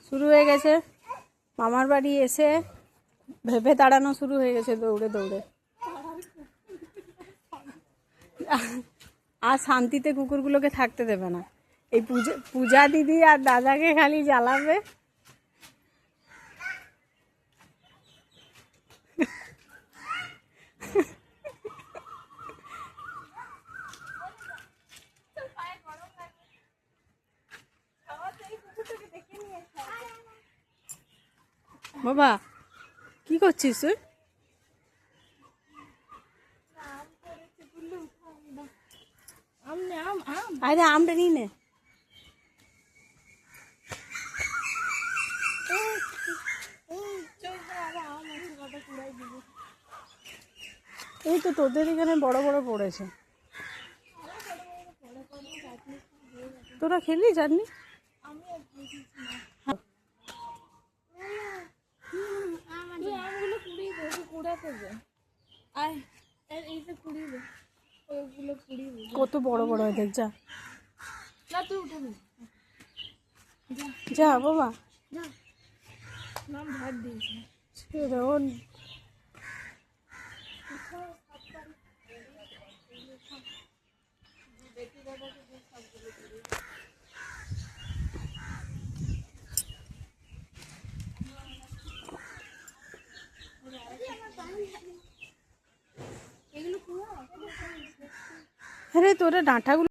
শুরু হয়ে গেছে মামার বাড়ি এসে ভেবে দাঁড়ানো শুরু হয়ে গেছে দৌড়ে দৌড়ে। আর শান্তিতে কুকুরগুলোকে থাকতে দেবে না। এই পূজা দিদি আর দাদাকে খালি জ্বালাবে। বাবা কি করছিস তুই? আরে আমটা নিয়ে নে। এই তো তোদের এখানে বড় বড় পড়েছে। তোরা খেলি জানি? কত বড় বড় হয় দেখ। যা যা বাবা আরে তোরা ডাঁটাগুলো